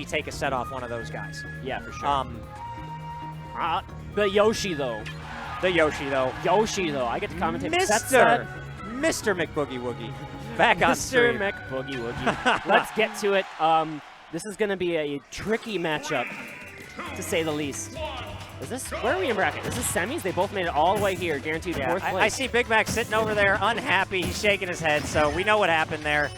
take a set off one of those guys. Yeah, for sure. The Yoshi, though. Yoshi, though. I get to commentate. Mr. McBoogie Woogie. Back on stream. Mr. McBoogie Woogie. Let's get to it. This is going to be a tricky matchup, to say the least. Is this, where are we in bracket? Is this semis? They both made it all the way here, guaranteed fourth place. I see Big Mac sitting over there, unhappy. He's shaking his head, so we know what happened there.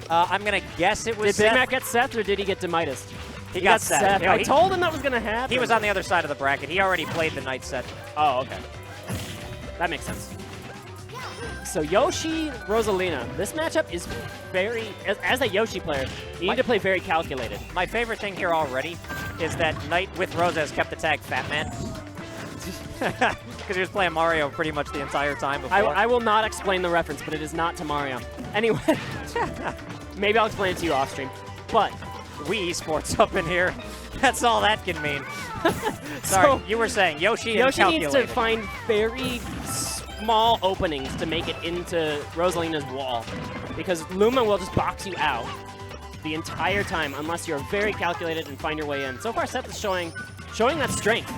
I'm going to guess it was Did Big Mac get Seth, or did he get Demitis? He got Seth. I told him that was going to happen. He was on the other side of the bracket. He already played the NiTe set. Oh, okay. That makes sense. So Yoshi, Rosalina. This matchup is very, as a Yoshi player, you need to play very calculated. My favorite thing here already is that NiTe with Rosa has kept the tag Fat Man. Because he was playing Mario pretty much the entire time before. I will not explain the reference, but it is not to Mario. Anyway, maybe I'll explain it to you off stream. But Wii Esports up in here. That's all that can mean. Sorry, so, you were saying Yoshi needs to find very small openings to make it into Rosalina's wall, because Luma will just box you out the entire time unless you're very calculated and find your way in. So far, Seth is showing that strength.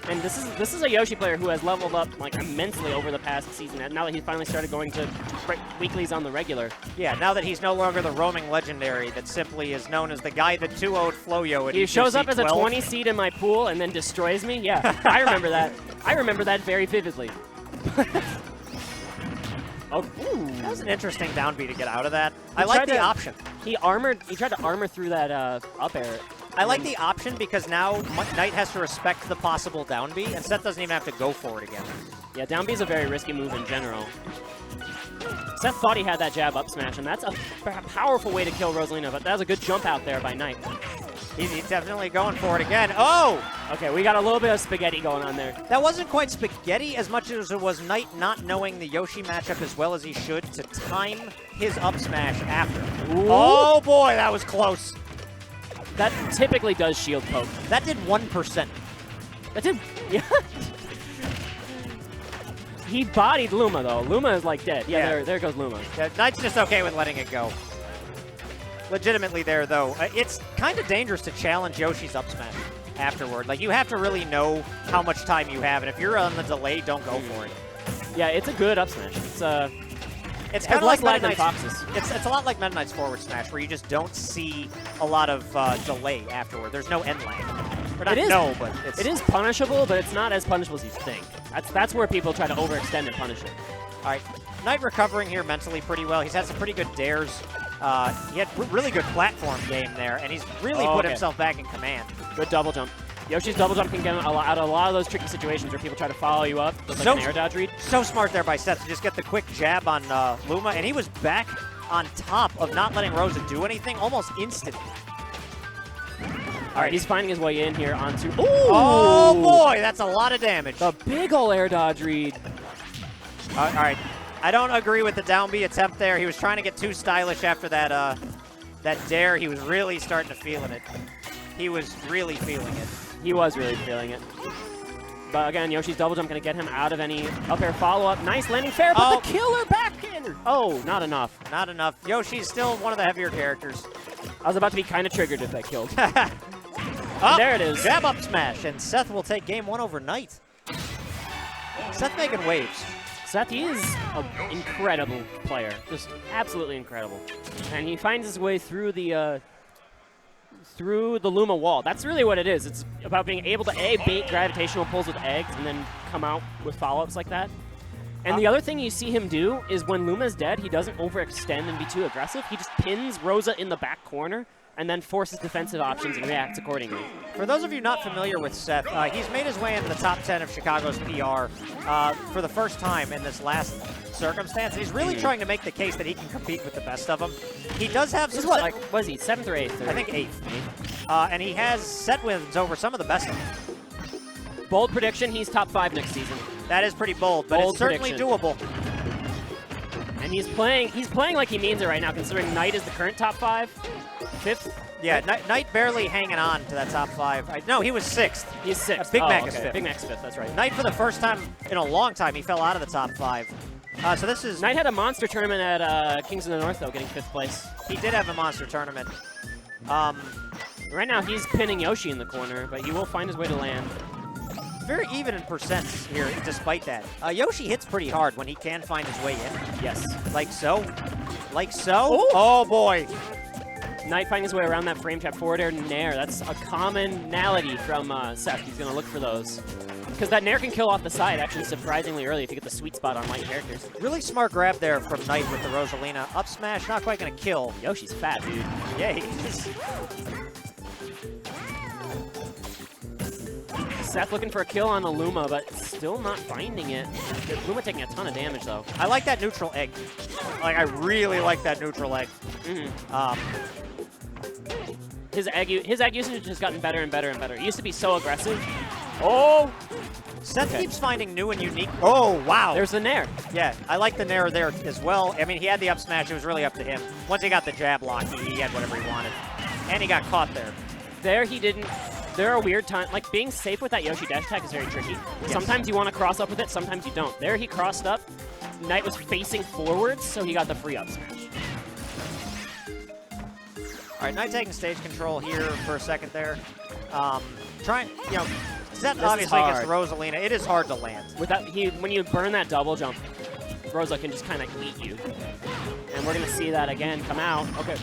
And this is a Yoshi player who has leveled up like immensely over the past season. And now that he's finally started going to weeklies on the regular. Yeah, now that he's no longer the roaming legendary that simply is known as the guy that 2-0'd Floyo at He E2C shows up 12. as a 20 seed in my pool and then destroys me. Yeah, I remember that. I remember that very vividly. Oh, that was an interesting down B to get out of that. I like the option. He tried to armor through that up air. I like the option because now NiTe has to respect the possible down B, and Seth doesn't even have to go for it again. Yeah, down B is a very risky move in general. Seth thought he had that jab up smash, and that's a powerful way to kill Rosalina, but that was a good jump out there by NiTe. He's definitely going for it again. Oh! Okay, we got a little bit of spaghetti going on there. That wasn't quite spaghetti as much as it was NiTe not knowing the Yoshi matchup as well as he should to time his up smash after. Ooh. Oh boy, that was close. That typically does shield poke. That did 1%. That did, yeah. He bodied Luma, though. Luma is, like, dead. Yeah, there goes Luma. Yeah, NiTe's just okay with letting it go. Legitimately there, though. It's kind of dangerous to challenge Yoshi's up smash afterward. Like, you have to really know how much time you have, and if you're on the delay, don't go for it. Yeah, it's a good up smash. It's kind of like lag than Fox's. It's a lot like Meta Knight's forward smash, where you just don't see a lot of delay afterward. There's no end lag. Or not but it is punishable, but it's not as punishable as you think. That's where people try to overextend and punish it. All right, NiTe recovering here mentally pretty well. He's had some pretty good dares. He had really good platform game there, and he's really put himself back in command. Good double jump. Yoshi's double jump can get out of a lot of those tricky situations where people try to follow you up with like an air dodge read. So smart there by Seth to just get the quick jab on Luma, and he was back on top of not letting Rosa do anything almost instantly. All right, he's finding his way in here onto... Ooh! Oh, boy, that's a lot of damage. The big ol' air dodge read. All right, I don't agree with the down B attempt there. He was trying to get too stylish after that, that dare. He was really starting to feel it. He was really feeling it. He was really feeling it. But again, Yoshi's double jump going to get him out of any up air follow-up. Nice landing fair, but the killer back in. Oh, not enough. Not enough. Yoshi's still one of the heavier characters. I was about to be kind of triggered if that killed. There it is. Jab up smash, and Seth will take game 1 over NiTe. Seth making waves. Seth, he is an incredible player. Just absolutely incredible. And he finds his way through the Luma wall. That's really what it is. It's about being able to bait gravitational pulls with eggs and then come out with follow-ups like that. And the other thing you see him do is when Luma's dead, he doesn't overextend and be too aggressive. He just pins Rosa in the back corner and then forces defensive options and reacts accordingly. For those of you not familiar with Seth, he's made his way into the top 10 of Chicago's PR for the first time in this last circumstance. He's really trying to make the case that he can compete with the best of them. He does have some... What is he, 7th or 8th? I think 8th. And he has set wins over some of the best of them. Bold prediction, he's top 5 next season. That is pretty bold, but it's certainly doable. And he's playing like he means it right now, considering NiTe is the current top 5. 5th? Yeah, NiTe barely hanging on to that top 5. No, he was 6th. He's 6th. Big Mac is 5th. Big Mac's 5th, that's right. NiTe, for the first time in a long time, he fell out of the top 5. So this is... NiTe had a monster tournament at Kings of the North, though, getting 5th place. He did have a monster tournament. Right now, he's pinning Yoshi in the corner, but he will find his way to land. Very even in percents here, despite that. Yoshi hits pretty hard when he can find his way in. Yes. Like so. Like so. Ooh. Oh, boy. NiTe finding his way around that frame trap forward air nair. That's a commonality from Seth. He's going to look for those. Because that nair can kill off the side, actually, surprisingly early if you get the sweet spot on light characters. Really smart grab there from NiTe with the Rosalina. Up smash, not quite going to kill. Yoshi's fat, dude. Yeah, he is. Seth looking for a kill on the Luma, but still not finding it. Luma taking a ton of damage, though. I like that neutral egg. Like, I really like that neutral egg. His egg usage has gotten better and better and better. It used to be so aggressive. Oh! Seth keeps finding new and unique. Oh, wow. There's the nair. Yeah, I like the nair there as well. I mean, he had the up smash. It was really up to him. Once he got the jab lock, he had whatever he wanted. And he got caught there. There he didn't. There are weird times. Like, being safe with that Yoshi dash attack is very tricky. Yes. Sometimes you want to cross up with it, sometimes you don't. There he crossed up. NiTe was facing forwards, so he got the free up smash. All right, NiTe taking stage control here for a second there. Trying, you know, Seth obviously against Rosalina, it is hard to land. When you burn that double jump, Rosa can just kind of eat you. And we're going to see that again come out. Okay.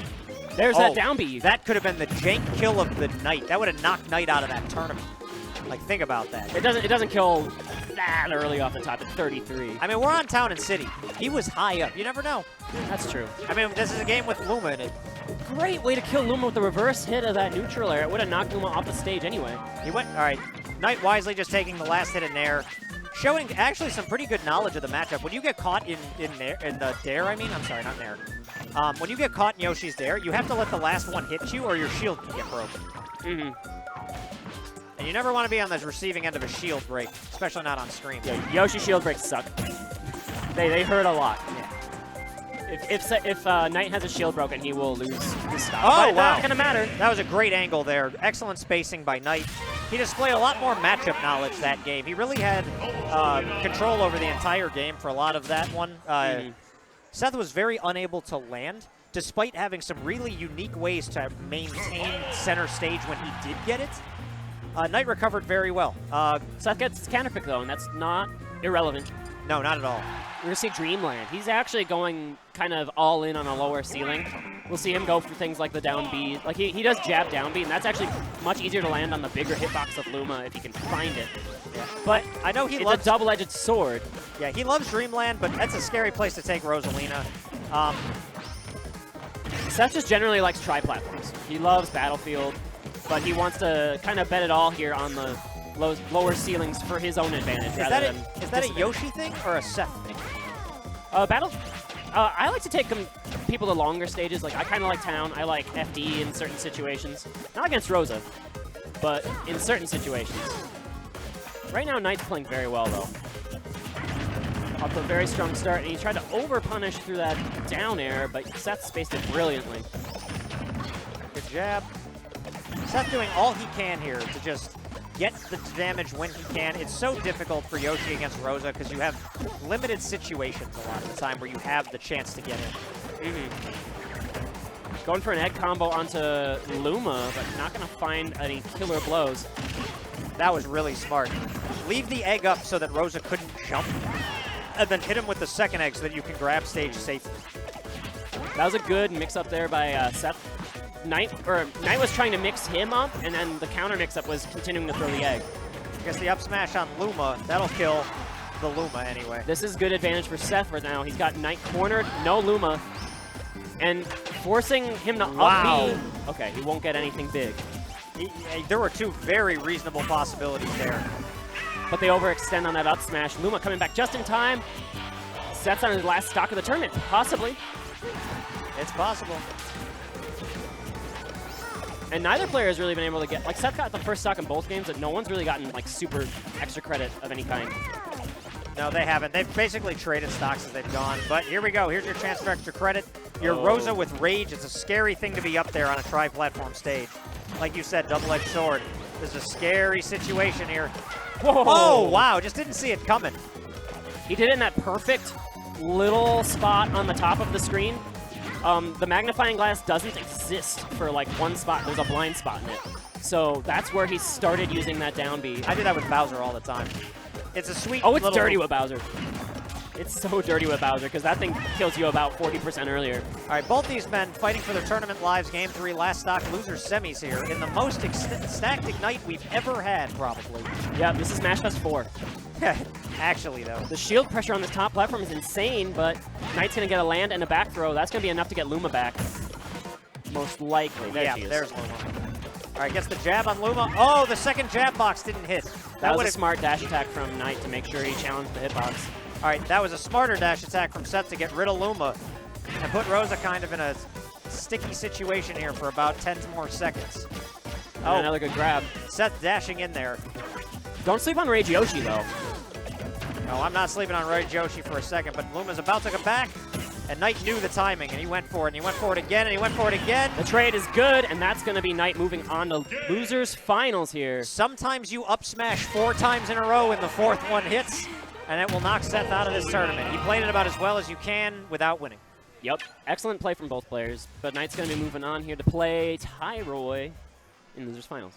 There's that down B. That could have been the jank kill of the night. That would have knocked NiTe out of that tournament. Like, think about that. It doesn't kill that early off the top at 33. I mean, we're on Town and City. He was high up. You never know. That's true. I mean, this is a game with Luma in it. Great way to kill Luma with the reverse hit of that neutral air. It would have knocked Luma off the stage anyway. He went, all right. NiTe wisely just taking the last hit in there. Showing actually some pretty good knowledge of the matchup. When you get caught in the dare, I mean, I'm sorry, not nair. When you get caught in Yoshi's dare, you have to let the last one hit you or your shield can get broken. And you never want to be on the receiving end of a shield break, especially not on stream. Yeah, Yoshi shield breaks suck. They hurt a lot. Yeah. If NiTe has a shield broken, he will lose his stock. Oh, but wow. Not gonna matter. That was a great angle there. Excellent spacing by NiTe. He displayed a lot more matchup knowledge that game. He really had control over the entire game for a lot of that one. Seth was very unable to land, despite having some really unique ways to maintain center stage when he did get it. NiTe recovered very well. Seth gets counterpick, though, and that's not irrelevant. No, not at all. We're going to see Dreamland. He's actually going kind of all in on a lower ceiling. We'll see him go for things like the down B. Like, he does jab down B, and that's actually much easier to land on the bigger hitbox of Luma if he can find it. Yeah. But I know it's a double-edged sword. Yeah, he loves Dreamland, but that's a scary place to take Rosalina. Seth just generally likes tri-platforms. He loves Battlefield, but he wants to kind of bet it all here on the lower ceilings for his own advantage. Is that a Yoshi thing or a Seth thing? I like to take people to longer stages. Like, I kind of like Town. I like FD in certain situations. Not against Rosa, but in certain situations. Right now, NiTe's playing very well, though. Off to a very strong start, and he tried to over-punish through that down air, but Seth spaced it brilliantly. Good jab. Seth doing all he can here to just get the damage when he can. It's so difficult for Yoshi against Rosa because you have limited situations a lot of the time where you have the chance to get in. Going for an egg combo onto Luma, but not going to find any killer blows. That was really smart. Leave the egg up so that Rosa couldn't jump, and then hit him with the second egg so that you can grab stage safely. That was a good mix-up there by Seth. NiTe was trying to mix him up, and then the counter mix-up was continuing to throw the egg. I guess the up smash on Luma, that'll kill the Luma anyway. This is good advantage for Seth right now. He's got NiTe cornered, no Luma, and forcing him to up B. Okay, he won't get anything big. There were two very reasonable possibilities there. But they overextend on that up smash. Luma coming back just in time. Seth's on his last stock of the tournament, possibly. It's possible. And neither player has really been able to get, like, Seth got the first stock in both games, but no one's really gotten, like, super extra credit of any kind. No, they haven't. They've basically traded stocks as they've gone. But here we go. Here's your chance for extra credit. Your Rosa with Rage. It's a scary thing to be up there on a tri-platform stage. Like you said, double-edged sword. This is a scary situation here. Whoa. Oh, wow. Just didn't see it coming. He did it in that perfect little spot on the top of the screen. The magnifying glass doesn't exist for like one spot. There's a blind spot in it. So that's where he started using that down B. I do that with Bowser all the time. It's a sweet Oh, it's little... dirty with Bowser. It's so dirty with Bowser because that thing kills you about 40% earlier. All right, both these men fighting for their tournament lives. Game 3, last stock losers semis here in the most stacked Ignite we've ever had, probably. Yeah, this is Smash Fest 4. Actually, though. The shield pressure on this top platform is insane, but NiTe's going to get a land and a back throw. That's going to be enough to get Luma back. Most likely. There she is. There's Luma. All right, gets the jab on Luma. Oh, the second jab box didn't hit. That was a smart dash attack from NiTe to make sure he challenged the hitbox. All right, that was a smarter dash attack from Seth to get rid of Luma and put Rosa kind of in a sticky situation here for about 10 more seconds. Oh, another good grab. Seth dashing in there. Don't sleep on Rage Yoshi, though. No, I'm not sleeping on Rage Yoshi for a second, but Luma's about to come back, and NiTe knew the timing, and he went for it, and he went for it again, and he went for it again. The trade is good, and that's going to be NiTe moving on to losers finals here. Sometimes you up smash 4 times in a row and the 4th one hits, and it will knock Seth out of this tournament. He played it about as well as you can without winning. Yep, excellent play from both players, but NiTe's going to be moving on here to play Tyroy in losers finals.